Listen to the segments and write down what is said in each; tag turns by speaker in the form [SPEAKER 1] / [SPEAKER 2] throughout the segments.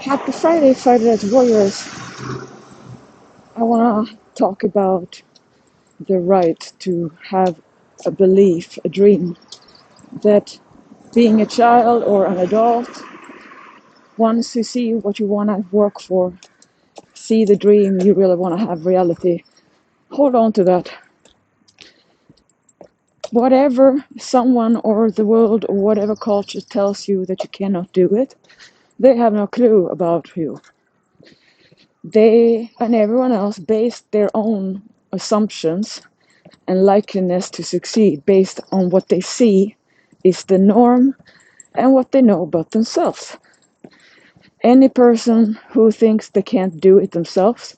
[SPEAKER 1] Happy Friday, Fighter Warriors. I want to talk about the right to have a belief, a dream, that being a child or an adult, once you see what you want to work for, see the dream you really want to have reality, hold on to that. Whatever someone or the world or whatever culture tells you that you cannot do it, they have no clue about you. They and everyone else base their own assumptions and likeliness to succeed based on what they see is the norm and what they know about themselves. Any person who thinks they can't do it themselves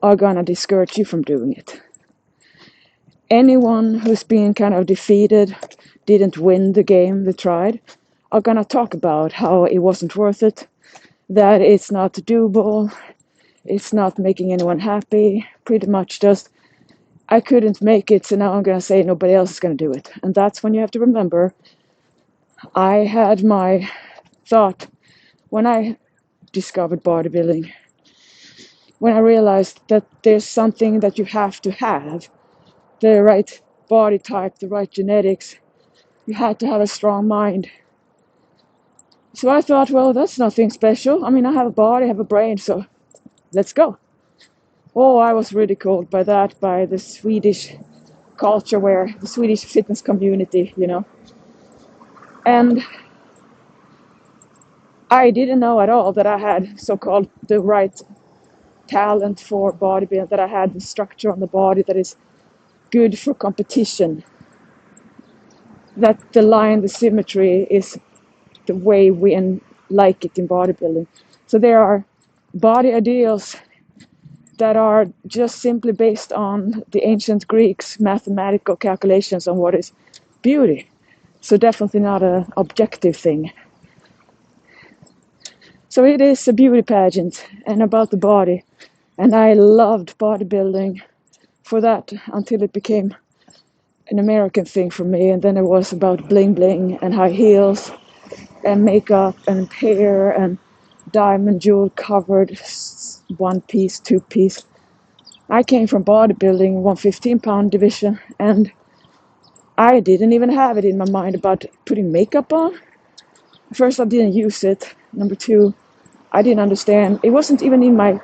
[SPEAKER 1] are gonna discourage you from doing it. Anyone who's been kind of defeated, didn't win the game they tried, are gonna talk about how it wasn't worth it, that it's not doable, it's not making anyone happy, pretty much just I couldn't make it, so now I'm going to say nobody else is going to do it. And that's when you have to remember, I had my thought when I discovered bodybuilding, when I realized that there's something that you have to have, the right body type, the right genetics. You had to have a strong mind. So I thought, well, that's nothing special. I mean, I have a body, I have a brain, so let's go. Oh, I was ridiculed by that, by the Swedish culture, where the Swedish fitness community, And I didn't know at all that I had so-called the right talent for bodybuilding, that I had the structure on the body that is good for competition, that the line, the symmetry is the way we like it in bodybuilding. So there are body ideals that are just simply based on the ancient Greeks' mathematical calculations on what is beauty. So definitely not an objective thing. So it is a beauty pageant and about the body. And I loved bodybuilding for that until it became an American thing for me. And then it was about bling bling and high heels and makeup and hair and diamond jewel covered 1-piece, 2-piece. I came from bodybuilding, 115-pound division, and I didn't even have it in my mind about putting makeup on. First, I didn't use it. Number two, I didn't understand. It wasn't even in my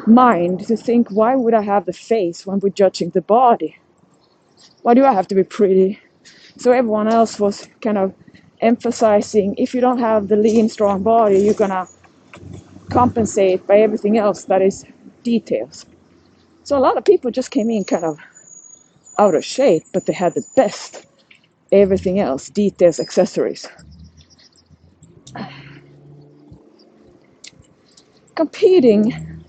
[SPEAKER 1] mind to think, why would I have the face when we're judging the body? Why do I have to be pretty? So everyone else was kind of emphasizing, if you don't have the lean, strong body, you're gonna compensate by everything else that is details. So a lot of people just came in kind of out of shape, but they had the best everything else, details, accessories. Competing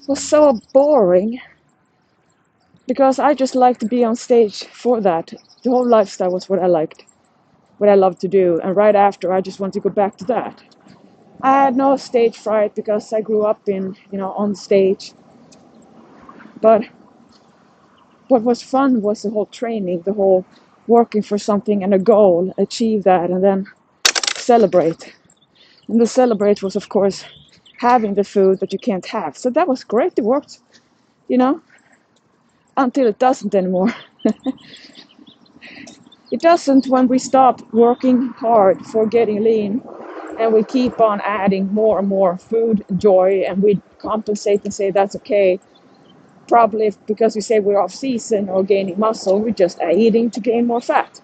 [SPEAKER 1] was so boring because I just liked to be on stage for that. The whole lifestyle was what I liked, what I loved to do. And right after, I just wanted to go back to that. I had no stage fright because I grew up on stage. But what was fun was the whole training, the whole working for something and a goal, achieve that, and then celebrate. And the celebrate was, of course, having the food that you can't have. So that was great. It worked, until it doesn't anymore. It doesn't when we stop working hard for getting lean and we keep on adding more and more food, joy, and we compensate and say that's okay. Probably because we say we're off season or gaining muscle, we're just eating to gain more fat.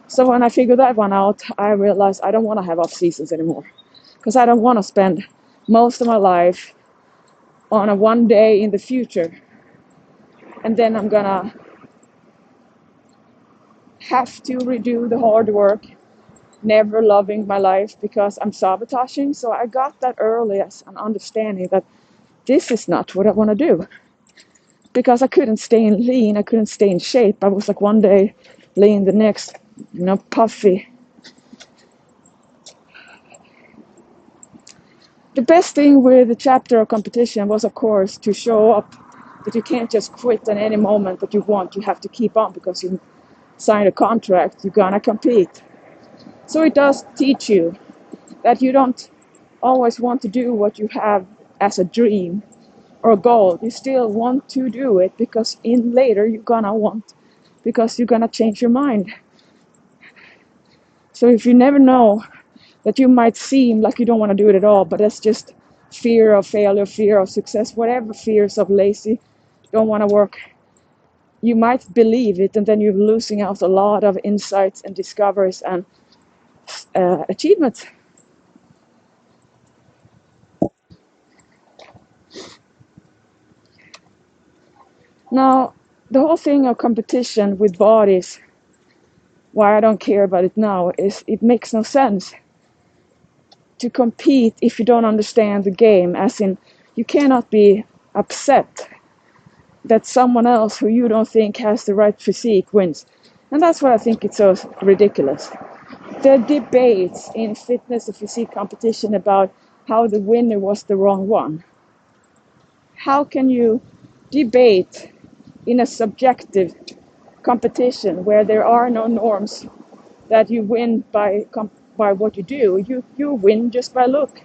[SPEAKER 1] So when I figured that one out, I realized I don't want to have off seasons anymore because I don't want to spend most of my life on a one day in the future. And then I'm gonna have to redo the hard work, never loving my life because I'm sabotaging. So I got that early as an understanding that this is not what I want to do. Because I couldn't stay in lean, I couldn't stay in shape. I was like one day lean, the next, puffy. The best thing with the chapter of competition was, of course, to show up that you can't just quit at any moment that you want. You have to keep on because you signed a contract, you're gonna compete. So it does teach you that you don't always want to do what you have as a dream or a goal. You still want to do it because in later you're gonna want, because you're gonna change your mind. So if you never know that you might seem like you don't want to do it at all, but that's just fear of failure, fear of success, whatever, fears of lazy, don't want to work, you might believe it, and then you're losing out a lot of insights and discoveries and achievements. Now, the whole thing of competition with bodies, why I don't care about it now, is it makes no sense to compete if you don't understand the game. As in, you cannot be upset that someone else who you don't think has the right physique wins. And that's why I think it's so ridiculous. The debates in fitness and physique competition about how the winner was the wrong one. How can you debate in a subjective competition where there are no norms that you win by what you do? You win just by look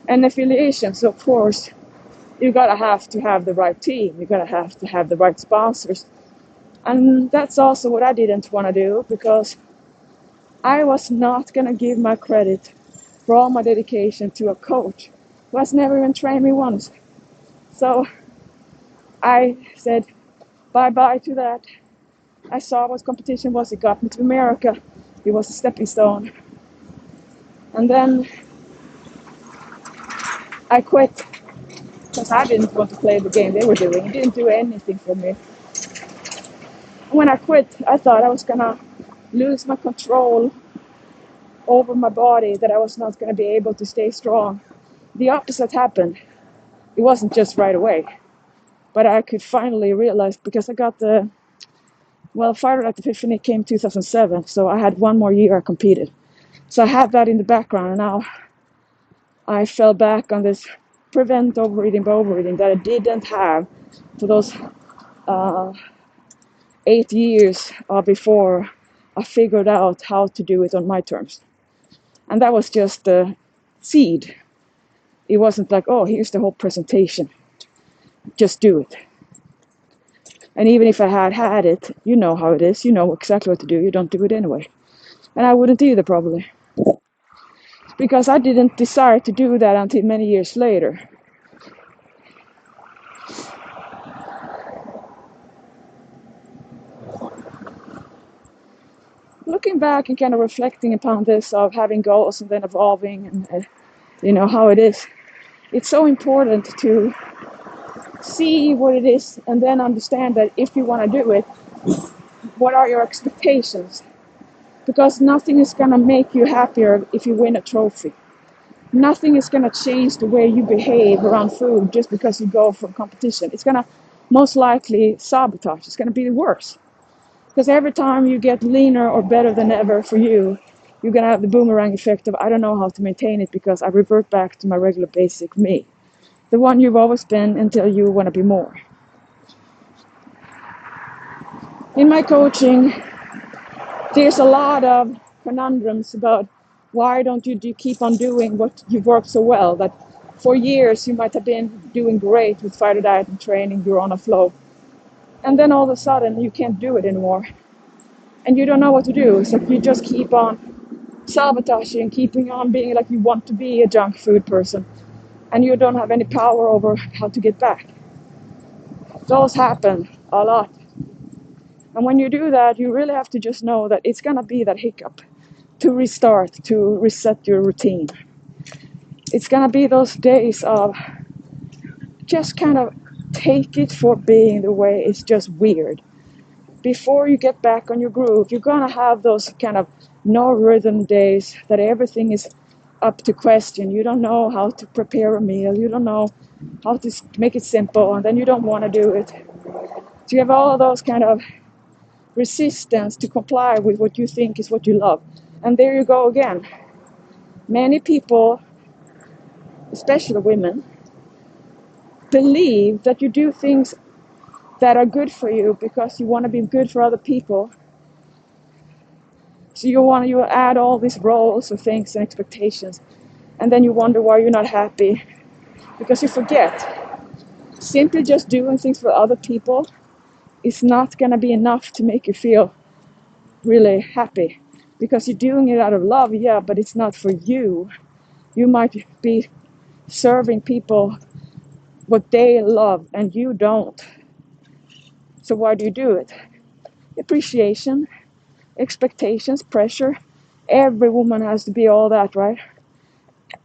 [SPEAKER 1] and affiliations. Of course, you gotta have to have the right team. You gotta have to have the right sponsors. And that's also what I didn't want to do, because I was not gonna give my credit for all my dedication to a coach who has never even trained me once. So I said bye-bye to that. I saw what competition was. It got me to America. It was a stepping stone. And then I quit because I didn't want to play the game they were doing. It didn't do anything for me. When I quit, I thought I was gonna lose my control over my body, that I was not gonna be able to stay strong. The opposite happened. It wasn't just right away, but I could finally realize, because I got Fighter at Epiphany came 2007, so I had one more year I competed. So I had that in the background, and now I fell back on this prevent overeating by overeating that I didn't have for those 8 years before I figured out how to do it on my terms. And that was just the seed. It wasn't like, oh, here's the whole presentation. Just do it. And even if I had it, you know how it is. You know exactly what to do. You don't do it anyway. And I wouldn't either, probably. Because I didn't decide to do that until many years later. Looking back and kind of reflecting upon this of having goals and then evolving and how it is, it's so important to see what it is and then understand that if you want to do it, what are your expectations? Because nothing is going to make you happier if you win a trophy. Nothing is going to change the way you behave around food just because you go for competition. It's going to most likely sabotage. It's going to be worse. Because every time you get leaner or better than ever for you, you're going to have the boomerang effect of, I don't know how to maintain it because I revert back to my regular basic me. The one you've always been until you want to be more. In my coaching, there's a lot of conundrums about why don't you keep on doing what you've worked so well, that for years you might have been doing great with fighter diet and training, you're on a flow, and then all of a sudden you can't do it anymore and you don't know what to do. So you just keep on sabotaging, keeping on being like you want to be a junk food person, and you don't have any power over how to get back. Those happen a lot. And when you do that, you really have to just know that it's gonna be that hiccup to restart, to reset your routine. It's gonna be those days of just kind of take it for being the way it's just weird. Before you get back on your groove, you're gonna have those kind of no rhythm days that everything is up to question. You don't know how to prepare a meal. You don't know how to make it simple, and then you don't want to do it. So you have all of those kind of resistance to comply with what you think is what you love. And there you go again. Many people, especially women, believe that you do things that are good for you because you want to be good for other people. So you add all these roles of things and expectations. and then you wonder why you're not happy, because you forget. Simply just doing things for other people is not going to be enough to make you feel really happy, because you're doing it out of love, yeah, but it's not for you. You might be serving people what they love and you don't. So why do you do it? Appreciation, expectations, pressure. Every woman has to be all that, right?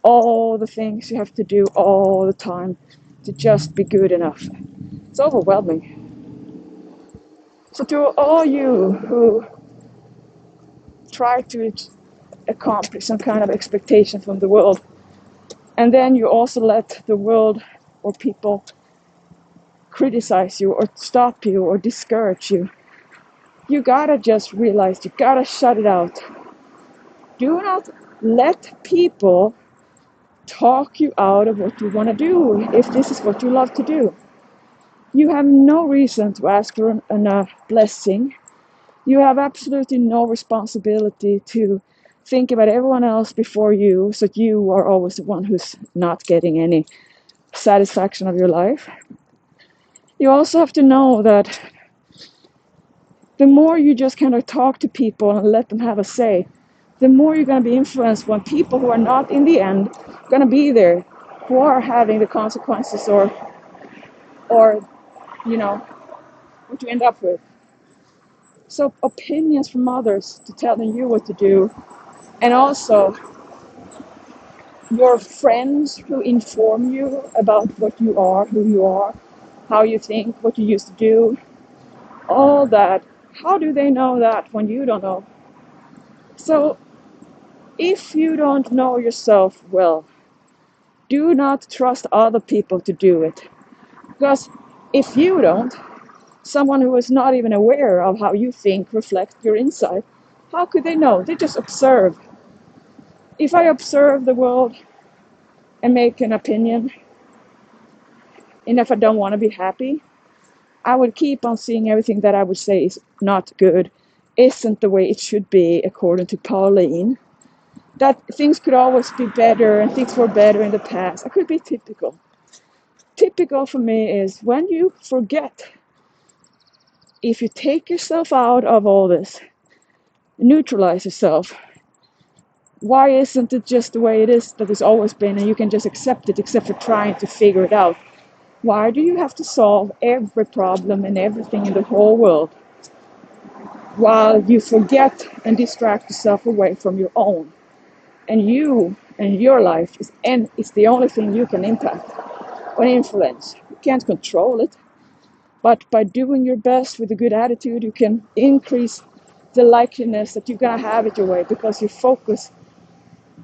[SPEAKER 1] All the things you have to do all the time to just be good enough. It's overwhelming. So to all you who try to accomplish some kind of expectation from the world, and then you also let the world or people criticize you or stop you or discourage you, you gotta just realize you gotta shut it out. Do not let people talk you out of what you want to do if this is what you love to do. You have no reason to ask for a blessing. You have absolutely no responsibility to think about everyone else before you, so you are always the one who's not getting any satisfaction of your life. You also have to know that the more you just kind of talk to people and let them have a say, the more you're going to be influenced when people who are not in the end going to be there, who are having the consequences or you know, what you end up with. So opinions from others to telling you what to do, and also your friends who inform you about what you are, who you are, how you think, what you used to do, all that. How do they know that when you don't know? So if you don't know yourself well, do not trust other people to do it. Because if you don't, someone who is not even aware of how you think, reflect your insight, how could they know? They just observe. If I observe the world and make an opinion, and if I don't want to be happy, I would keep on seeing everything that I would say is not good, isn't the way it should be, according to Pauline. That things could always be better and things were better in the past. I could be typical. Typical for me is when you forget, if you take yourself out of all this, neutralize yourself. Why isn't it just the way it is that it's always been and you can just accept it, except for trying to figure it out? Why do you have to solve every problem and everything in the whole world while you forget and distract yourself away from your own? And you and your life is the only thing you can impact or influence. You can't control it, but by doing your best with a good attitude, you can increase the likeliness that you're gonna have it your way, because your focus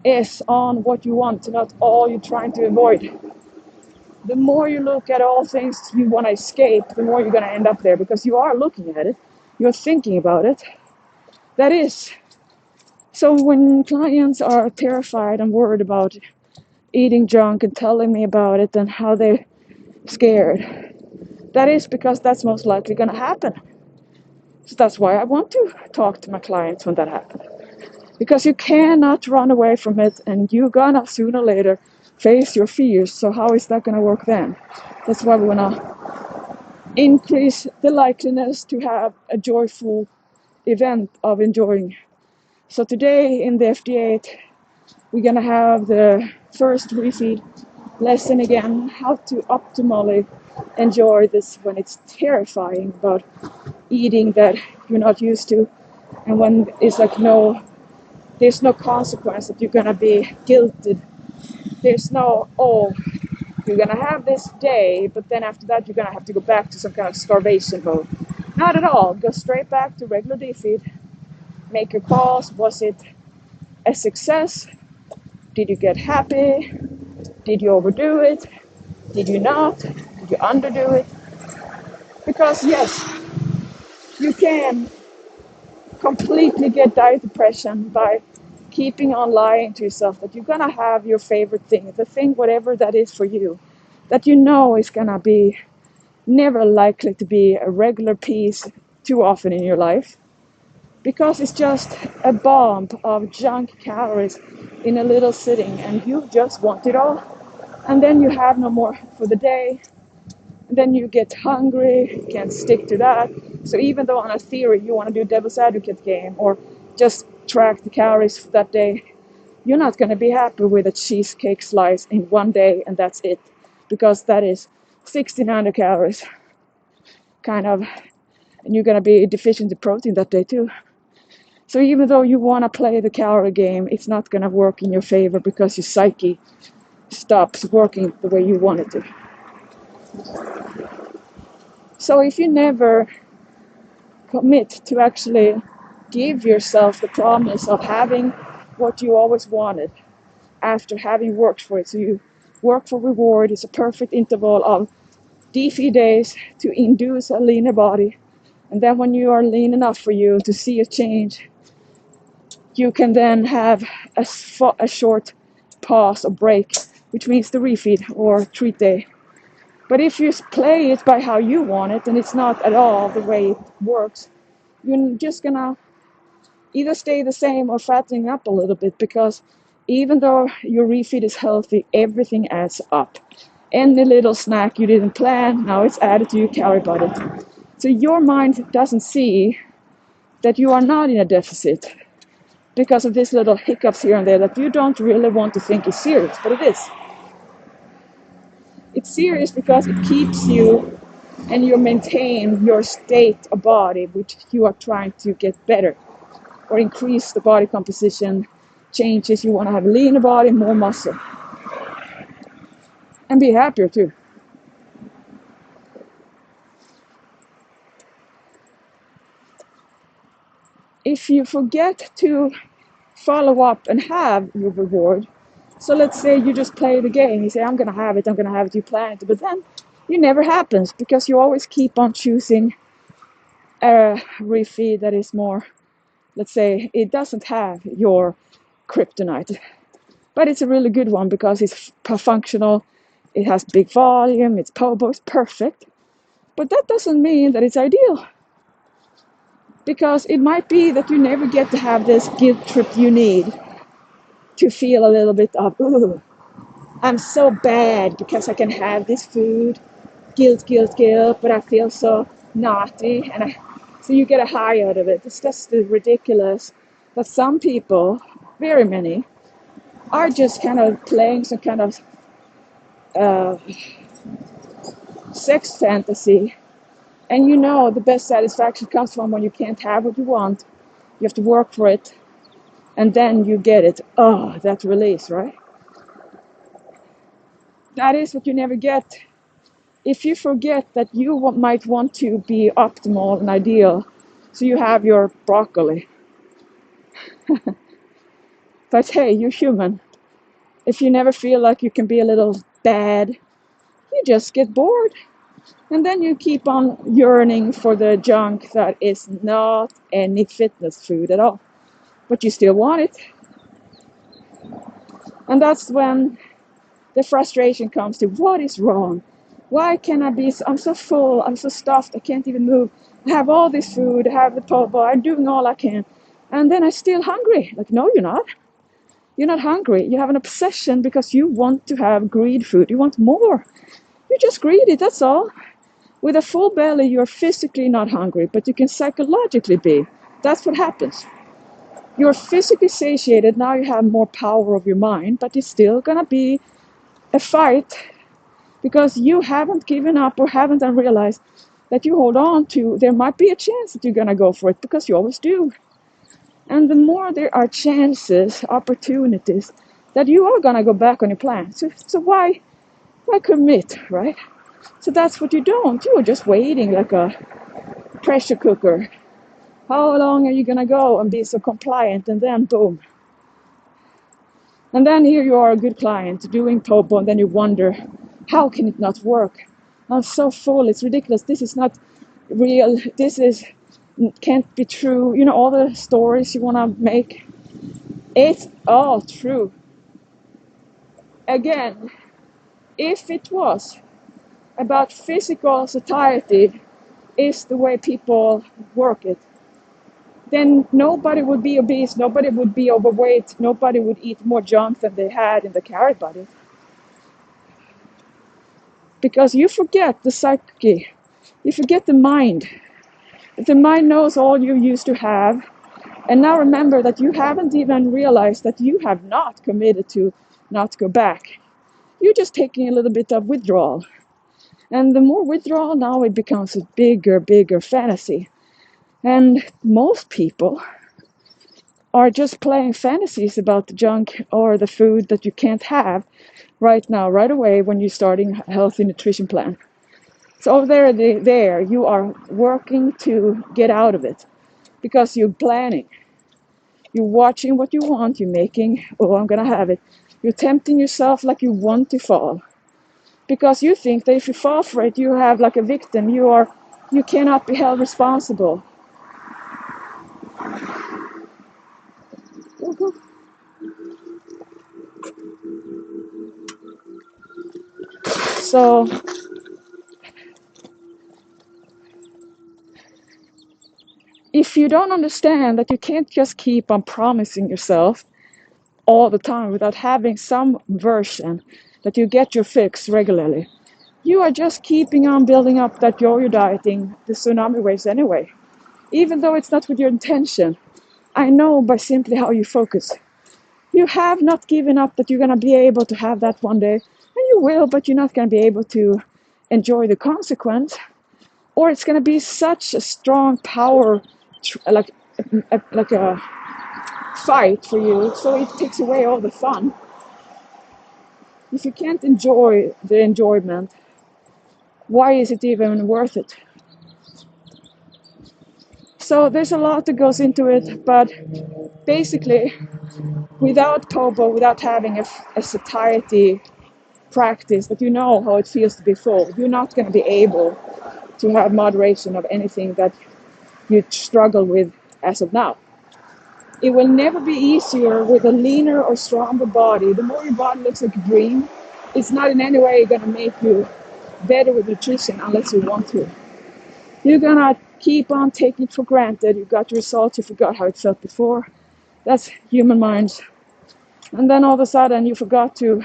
[SPEAKER 1] is on what you want, not all you're trying to avoid. The more you look at all things you want to escape, the more you're going to end up there, because you are looking at it, you're thinking about it. That is. So when clients are terrified and worried about eating junk and telling me about it and how they're scared, that is because that's most likely going to happen. So that's why I want to talk to my clients when that happens. Because you cannot run away from it, and you're gonna sooner or later face your fears. So how is that gonna work then? That's why we wanna increase the likeliness to have a joyful event of enjoying. So today in the FD8, we're gonna have the first refeed lesson again, how to optimally enjoy this when it's terrifying about eating that you're not used to, and when it's like there's no consequence that you're gonna be guilted. There's no, oh, you're gonna have this day, but then after that you're gonna have to go back to some kind of starvation mode. Not at all. Go straight back to regular defeed. Make your calls. Was it a success? Did you get happy? Did you overdo it? Did you not? Did you underdo it? Because yes, you can completely get diet depression by keeping on lying to yourself that you're gonna have your favorite thing, the thing, whatever that is for you, that you know is gonna be never likely to be a regular piece too often in your life. because it's just a bomb of junk calories in a little sitting, and you just want it all. And then you have no more for the day. And then you get hungry, you can't stick to that. So even though on a theory you want to do devil's advocate game or just track the calories for that day, you're not going to be happy with a cheesecake slice in one day and that's it, because that is 1600 calories, kind of, and you're going to be deficient in protein that day too. So even though you want to play the calorie game, it's not going to work in your favor because your psyche stops working the way you want it to. So if you never commit to actually give yourself the promise of having what you always wanted after having worked for it, so you work for reward, it's a perfect interval of defeed days to induce a leaner body. And then when you are lean enough for you to see a change, you can then have a short pause or break, which means the refeed or treat day. But if you play it by how you want it and it's not at all the way it works, you're just gonna either stay the same or fattening up a little bit, because even though your refeed is healthy, everything adds up. Any little snack you didn't plan, now it's added to your calorie budget. So your mind doesn't see that you are not in a deficit because of these little hiccups here and there that you don't really want to think is serious, but it is. It's serious because it keeps you and you maintain your state of body, which you are trying to get better or increase the body composition changes. You want to have a leaner body, more muscle, and be happier too. If you forget to follow up and have your reward, so let's say you just play the game, you say, I'm going to have it, you plan it, but then it never happens because you always keep on choosing a refeed that is more, let's say, it doesn't have your kryptonite, but it's a really good one because it's functional, it has big volume, it's powerful, it's perfect. But that doesn't mean that it's ideal, because it might be that you never get to have this guilt trip you need to feel a little bit of, ooh, I'm so bad because I can have this food, guilt, guilt, guilt, but I feel so naughty, and so you get a high out of it. It's just ridiculous that some people, very many, are just kind of playing some kind of uh, sex fantasy. And you know the best satisfaction comes from when you can't have what you want. You have to work for it, and then you get it. Oh, that release, right? That is what you never get if you forget that you might want to be optimal and ideal. So you have your broccoli. But hey, you're human. If you never feel like you can be a little bad, you just get bored. And then you keep on yearning for the junk that is not any fitness food at all. But you still want it. And that's when the frustration comes to, what is wrong? Why can I be, I'm so full, I'm so stuffed, I can't even move. I have all this food, I have the po-po, I'm doing all I can. And then I'm still hungry. Like, no, you're not. You're not hungry. You have an obsession because you want to have greed food. You want more. You're just greedy, that's all. With a full belly, you're physically not hungry, but you can psychologically be. That's what happens. You're physically satiated, now you have more power of your mind, but it's still gonna be a fight because you haven't given up or haven't realized that you hold on to, there might be a chance that you're gonna go for it because you always do. And the more there are chances, opportunities, that you are gonna go back on your plan. So why commit, right? So that's what you don't. You're just waiting like a pressure cooker. How long are you gonna go and be so compliant, and then boom. And then here you are, a good client, doing popo, and then you wonder, how can it not work? I'm so full, it's ridiculous, this is not real, can't be true. You know, all the stories you wanna make, it's all true. Again, if it was about physical satiety is the way people work it, then nobody would be obese, nobody would be overweight, nobody would eat more junk than they had in the carrot body. Because you forget the psyche, you forget the mind. The mind knows all you used to have. And now remember that you haven't even realized that you have not committed to not go back. You're just taking a little bit of withdrawal. And the more withdrawal, now it becomes a bigger fantasy. And most people are just playing fantasies about the junk or the food that you can't have right now, right away when you're starting a healthy nutrition plan. So there you are working to get out of it because you're planning. You're watching what you want, you're making, oh, I'm gonna have it. You're tempting yourself like you want to fall. Because you think that if you fall for it, you have like a victim. You cannot be held responsible. So if you don't understand that you can't just keep on promising yourself all the time without having some version that you get your fix regularly, you are just keeping on building up that yo-yo dieting, the tsunami waves anyway. Even though it's not with your intention, I know by simply how you focus. You have not given up that you're going to be able to have that one day, and you will, but you're not going to be able to enjoy the consequence, or it's going to be such a strong power, like a fight for you, so it takes away all the fun. If you can't enjoy the enjoyment, why is it even worth it? So there's a lot that goes into it, but basically, without POBO, without having a satiety practice that you know how it feels to be full, you're not going to be able to have moderation of anything that you struggle with as of now. It will never be easier with a leaner or stronger body. The more your body looks like a dream, it's not in any way going to make you better with nutrition unless you want to. You're going to keep on taking it for granted. You got your results, you forgot how it felt before. That's human minds. And then all of a sudden you forgot to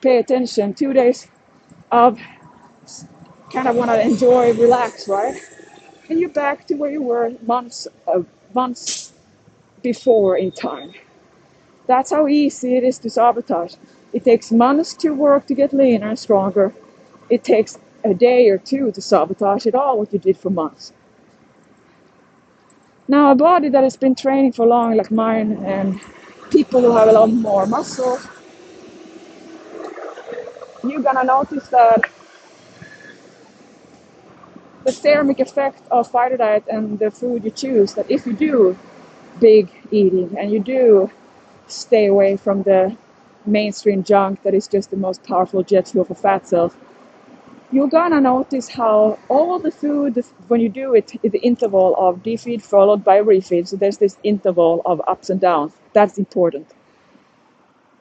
[SPEAKER 1] pay attention. 2 days of kind of want to enjoy, relax, right? And you're back to where you were months before in time. That's how easy it is to sabotage. It takes months to work to get leaner and stronger. It takes a day or two to sabotage it all, what you did for months. Now, a body that has been training for long, like mine, and people who have a lot more muscle, you're gonna notice that the thermic effect of fighter diet and the food you choose, that if you do big eating and you do stay away from the mainstream junk that is just the most powerful jet fuel for fat cells, you're gonna notice how all the food, when you do it, the interval of defeed followed by refeed, so there's this interval of ups and downs. That's important.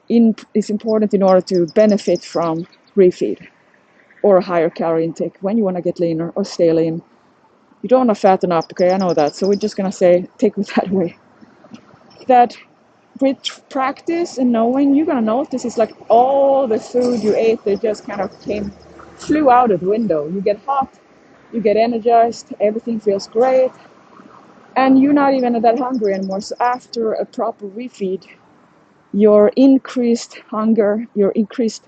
[SPEAKER 1] It's important in order to benefit from refeed or a higher calorie intake when you want to get leaner or stay lean. You don't want to fatten up, okay? I know that. So we're just gonna say take it that way. That with practice and knowing, you're gonna notice it's like all the food you ate, they just kind of flew out of the window. You get hot, you get energized, everything feels great, and you're not even that hungry anymore. So after a proper refeed, your increased hunger, your increased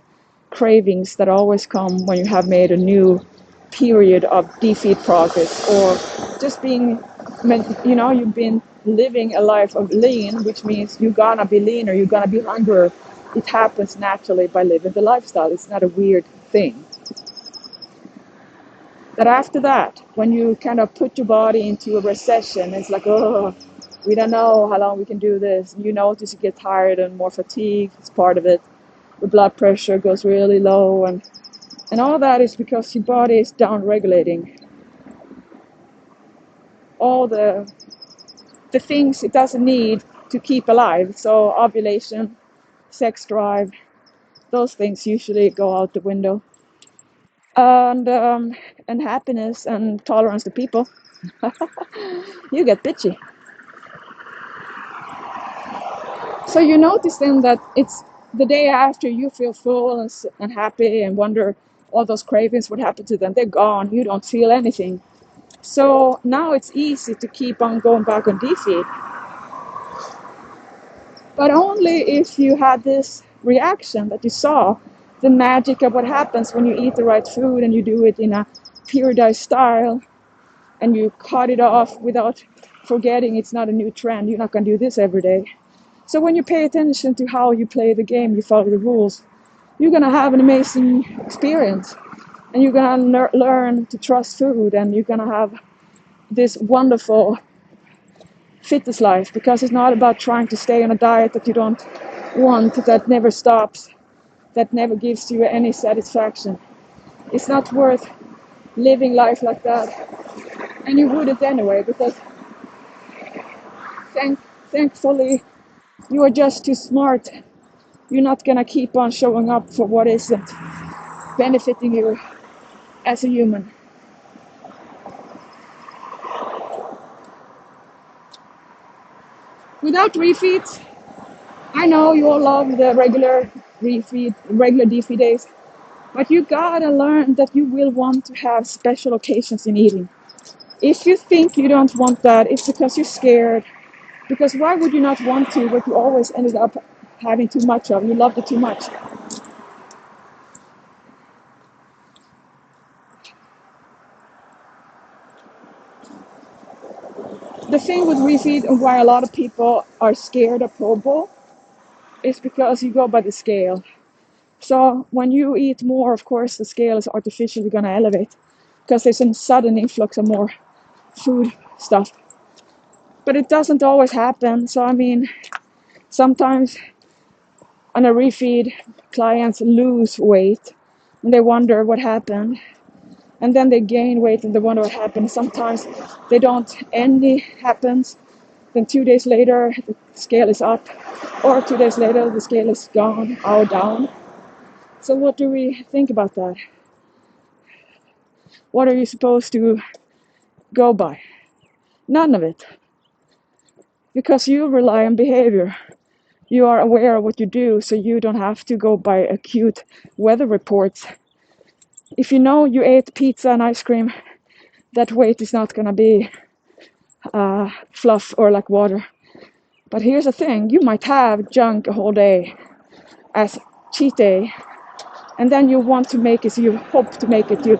[SPEAKER 1] cravings that always come when you have made a new period of defeat progress, or just being, you've been living a life of lean, which means you're gonna be leaner, you're gonna be hungrier. It happens naturally by living the lifestyle. It's not a weird thing. That after that, when you kind of put your body into a recession, it's like, oh, we don't know how long we can do this. You notice you get tired and more fatigued. It's part of it. The blood pressure goes really low, and all that is because your body is down regulating all the things it doesn't need to keep alive. So ovulation, sex drive, those things usually go out the window. And happiness and tolerance to people, you get bitchy. So you notice then that it's the day after you feel full and happy and wonder all those cravings, what happened to them? They're gone. You don't feel anything. So now it's easy to keep on going back on defeat, but only if you had this reaction that you saw the magic of what happens when you eat the right food and you do it in a periodized style and you cut it off without forgetting it's not a new trend. You're not going to do this every day. So when you pay attention to how you play the game, you follow the rules, you're going to have an amazing experience and you're going to learn to trust food and you're going to have this wonderful fitness life, because it's not about trying to stay on a diet that you don't want, that never stops, that never gives you any satisfaction. It's not worth living life like that, and you wouldn't anyway, because thankfully you are just too smart. You're not gonna keep on showing up for what isn't benefiting you as a human. Without refeeds, I know you all love the regular defeat days, but you gotta learn that you will want to have special occasions in eating. If you think you don't want that, it's because you're scared. Because why would you not want to what you always ended up having too much of? You loved it too much. The thing with refeed and why a lot of people are scared of po' bowl is because you go by the scale. So when you eat more, of course, the scale is artificially going to elevate because there's a sudden influx of more food stuff. But it doesn't always happen. So I mean, sometimes on a refeed, clients lose weight and they wonder what happened. And then they gain weight and they wonder what happened. Sometimes they don't, any happens. Then 2 days later, the scale is up. Or 2 days later, the scale is gone or down. So what do we think about that? What are you supposed to go by? None of it. Because you rely on behavior. You are aware of what you do, so you don't have to go by acute weather reports. If you know you ate pizza and ice cream, that weight is not going to be fluff or like water. But here's the thing, you might have junk a whole day as cheat day, and then you want to make it, so you hope to make it, you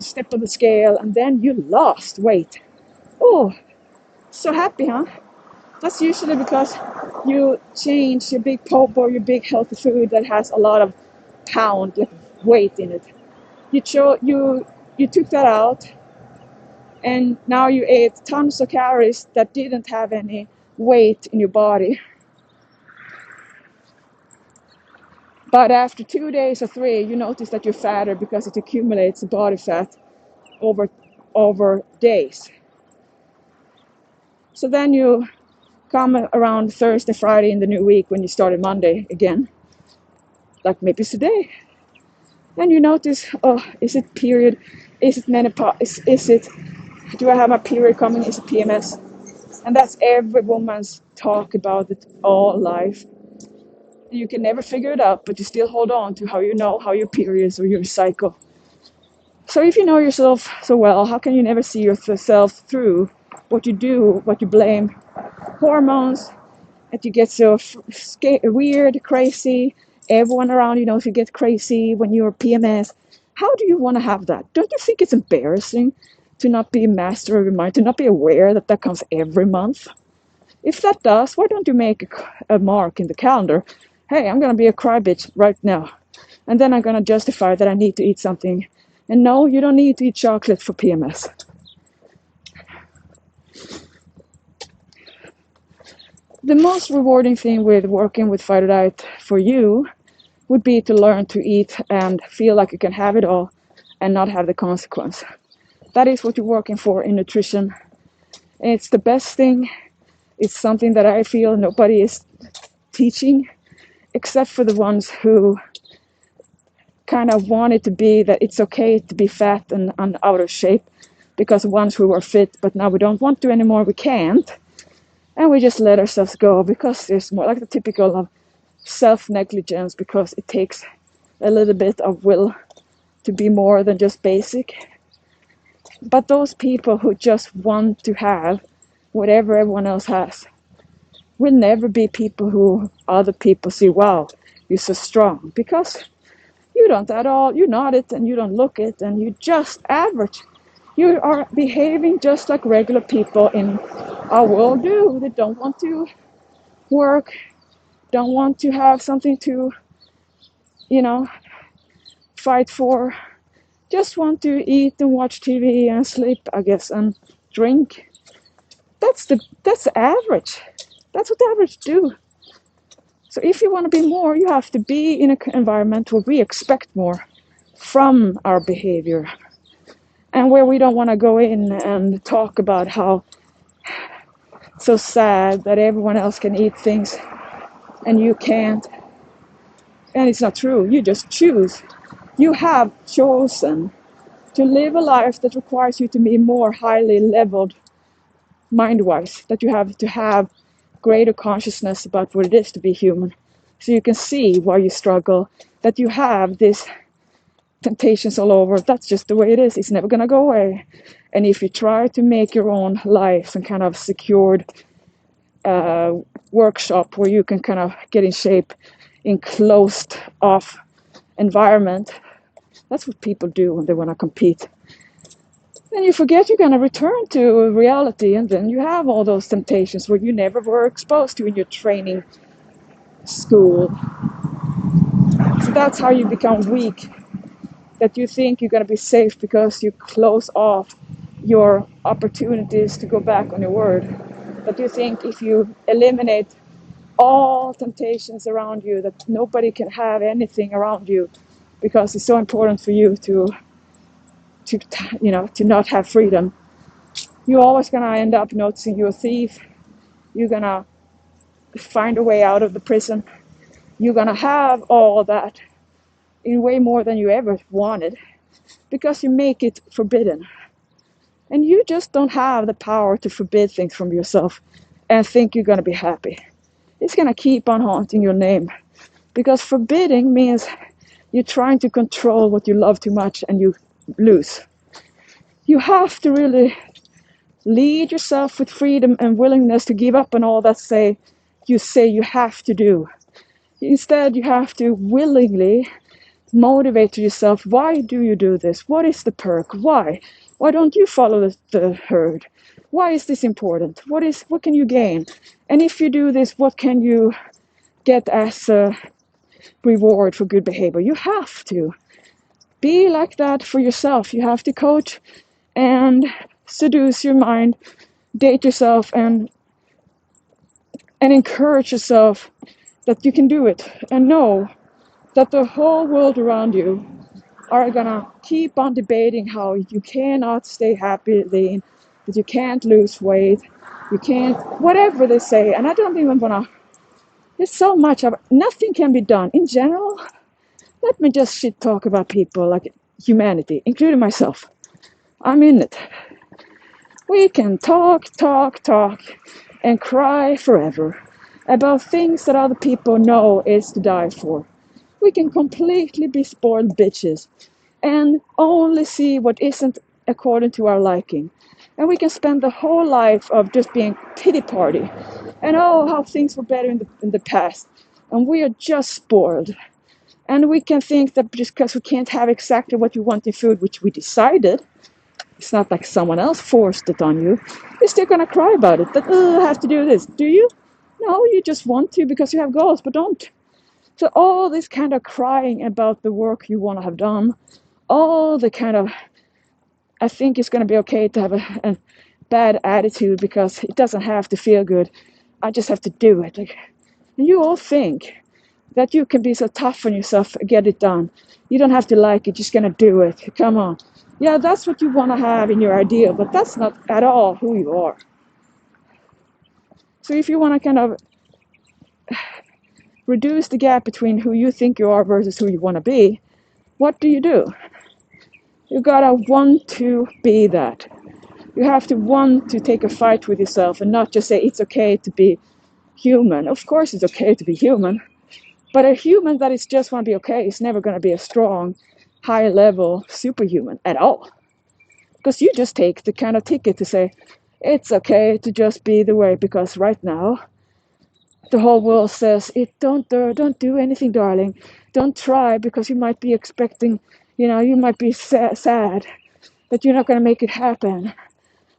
[SPEAKER 1] step on the scale, and then you lost weight. Oh, so happy, huh? That's usually because you change your big pulp or your big healthy food that has a lot of pound like weight in it. You took that out, and now you ate tons of calories that didn't have any weight in your body. But after 2 days or three, you notice that you're fatter because it accumulates body fat over days. So then you come around Thursday, Friday in the new week when you started Monday again, like maybe it's today, and you notice, oh, is it period? Is it menopause? Is it, do I have my period coming? Is it PMS? And that's every woman's talk about it all life. You can never figure it out, but you still hold on to how you know how your periods or your cycle. So if you know yourself so well, how can you never see yourself through what you do, what you blame hormones, that you get so weird, crazy. Everyone around you knows you get crazy when you're PMS. How do you want to have that? Don't you think it's embarrassing to not be a master of your mind, to not be aware that that comes every month? If that does, why don't you make a mark in the calendar? Hey, I'm going to be a cry bitch right now. And then I'm going to justify that I need to eat something. And no, you don't need to eat chocolate for PMS. The most rewarding thing with working with Fighter Diet for you would be to learn to eat and feel like you can have it all and not have the consequence. That is what you're working for in nutrition. It's the best thing. It's something that I feel nobody is teaching except for the ones who kind of want it to be that it's okay to be fat and out of shape, because once we were fit, but now we don't want to anymore, we can't. And we just let ourselves go because there's more like the typical of self-negligence, because it takes a little bit of will to be more than just basic. But those people who just want to have whatever everyone else has will never be people who other people see, wow, you're so strong, because you don't at all. You're not it, and you don't look it, and you're just average. You are behaving just like regular people in our world do. They don't want to work, don't want to have something to, you know, fight for, just want to eat and watch TV and sleep, I guess, and drink. That's the average. That's what the average do. So if you want to be more, you have to be in an environment where we expect more from our behavior, and where we don't want to go in and talk about how so sad that everyone else can eat things and you can't. And it's not true. You just choose. You have chosen to live a life that requires you to be more highly leveled mind-wise, that you have to have greater consciousness about what it is to be human. So you can see why you struggle, that you have these temptations all over. That's just the way it is. It's never going to go away. And if you try to make your own life some kind of secured workshop where you can kind of get in shape in closed off environment, that's what people do when they want to compete. Then you forget you're going to return to reality, and then you have all those temptations where you never were exposed to in your training school. So that's how you become weak, that you think you're going to be safe because you close off your opportunities to go back on your word. That you think if you eliminate all temptations around you, that nobody can have anything around you, because it's so important for you to not have freedom. You're always going to end up noticing you're a thief. You're going to find a way out of the prison. You're going to have all that in way more than you ever wanted, because you make it forbidden. And you just don't have the power to forbid things from yourself and think you're going to be happy. It's going to keep on haunting your name, because forbidding means you're trying to control what you love too much and you lose. You have to really lead yourself with freedom and willingness to give up on all that you say you have to do. Instead, you have to willingly motivate yourself. Why do you do this? What is the perk? Why? Why don't you follow the herd? Why is this important? What can you gain? And if you do this, what can you get as a reward for good behavior? You have to be like that for yourself. You have to coach and seduce your mind, date yourself, and encourage yourself that you can do it, and know that the whole world around you are gonna keep on debating how you cannot stay happy, lean, that you can't lose weight, you can't, whatever they say. And I don't even wanna, there's so much of nothing can be done in general. Let me just shit talk about people like humanity, including myself. I'm in it. We can talk, and cry forever about things that other people know is to die for. We can completely be spoiled bitches and only see what isn't according to our liking. And we can spend the whole life of just being pity party and oh, how things were better in the past. And we are just spoiled. And we can think that just because we can't have exactly what we want in food, which we decided, it's not like someone else forced it on you, you're still going to cry about it. That, oh, I have to do this. Do you? No, you just want to because you have goals, but don't. So all this kind of crying about the work you want to have done, all the kind of, I think it's going to be okay to have a bad attitude because it doesn't have to feel good. I just have to do it. Like, and you all think that you can be so tough on yourself and get it done. You don't have to like it, just going to do it. Come on. Yeah, that's what you want to have in your ideal, but that's not at all who you are. So if you want to kind of reduce the gap between who you think you are versus who you want to be, what do? You gotta want to be that. You have to want to take a fight with yourself and not just say it's okay to be human. Of course it's okay to be human, but a human that is just want to be okay is never going to be a strong, high level superhuman at all. Because you just take the kind of ticket to say it's okay to just be the way, because right now the whole world says it, don't do anything, darling, don't try, because you might be expecting, you might be sad that you're not going to make it happen.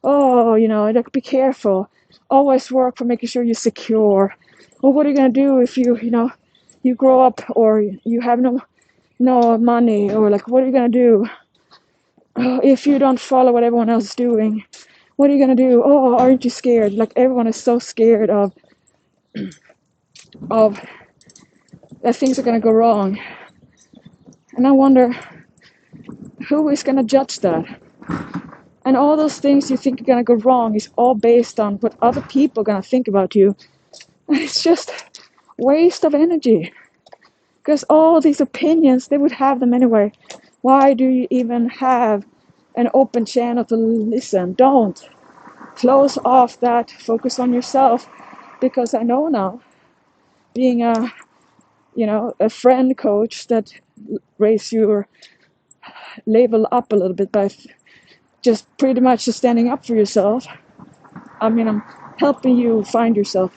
[SPEAKER 1] Oh, like, be careful, always work for making sure you're secure. Well, what are you going to do if you grow up, or you have no money, or like, what are you going to do if you don't follow what everyone else is doing? What are you going to do? Oh, aren't you scared? Like, everyone is so scared of that things are going to go wrong. And I wonder, who is going to judge that? And all those things you think are going to go wrong is all based on what other people are going to think about you. And it's just waste of energy. Because all these opinions, they would have them anyway. Why do you even have an open channel to listen? Don't. Close off that. Focus on yourself. Because I know now, being a friend coach that raise your level up a little bit by just pretty much just standing up for yourself. I mean, I'm helping you find yourself.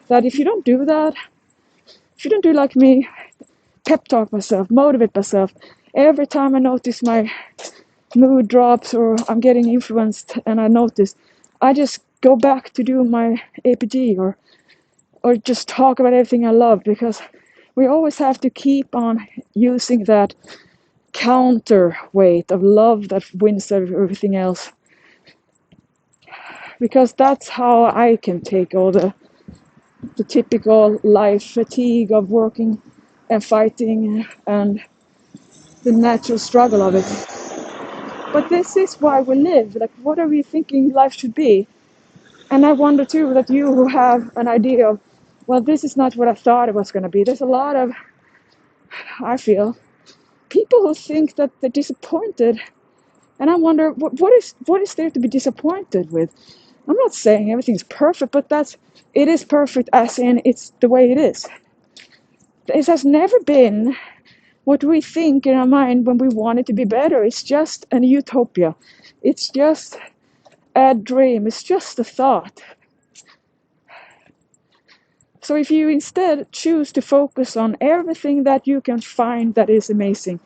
[SPEAKER 1] That if you don't do that, if you don't do like me, pep talk myself, motivate myself, every time I notice my mood drops or I'm getting influenced and I notice, I just go back to do my APG or just talk about everything I love, because we always have to keep on using that counterweight of love that wins everything else, because that's how I can take all the typical life fatigue of working and fighting and the natural struggle of it. But this is why we live. Like, what are we thinking life should be? And I wonder too that you who have an idea of, well, this is not what I thought it was going to be. There's a lot of, I feel, people who think that they're disappointed. And I wonder, what is there to be disappointed with? I'm not saying everything's perfect, but it is perfect as in it's the way it is. It has never been what we think in our mind when we want it to be better. It's just an utopia. It's just a dream. It's just a thought. So if you instead choose to focus on everything that you can find that is amazing,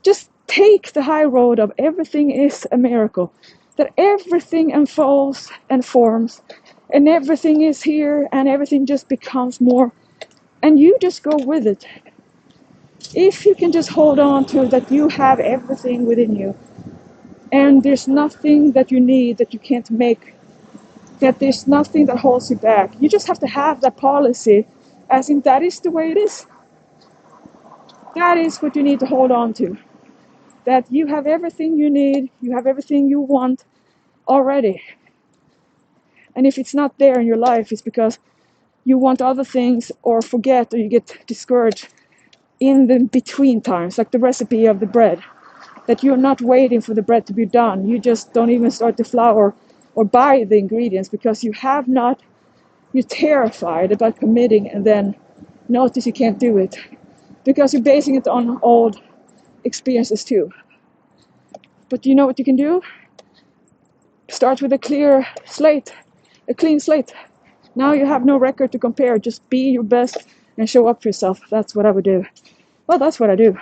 [SPEAKER 1] just take the high road of everything is a miracle, that everything unfolds and forms, and everything is here, and everything just becomes more, and you just go with it. If you can just hold on to that, you have everything within you, and there's nothing that you need that you can't make, that there's nothing that holds you back. You just have to have that policy, as in that is the way it is. That is what you need to hold on to. That you have everything you need, you have everything you want already. And if it's not there in your life, it's because you want other things, or forget, or you get discouraged in the between times, like the recipe of the bread. That you're not waiting for the bread to be done. You just don't even start the flour or buy the ingredients because you're terrified about committing and then notice you can't do it. Because you're basing it on old experiences too. But you know what you can do? Start with a clean slate. Now you have no record to compare. Just be your best and show up for yourself. That's what I would do. Well, that's what I do.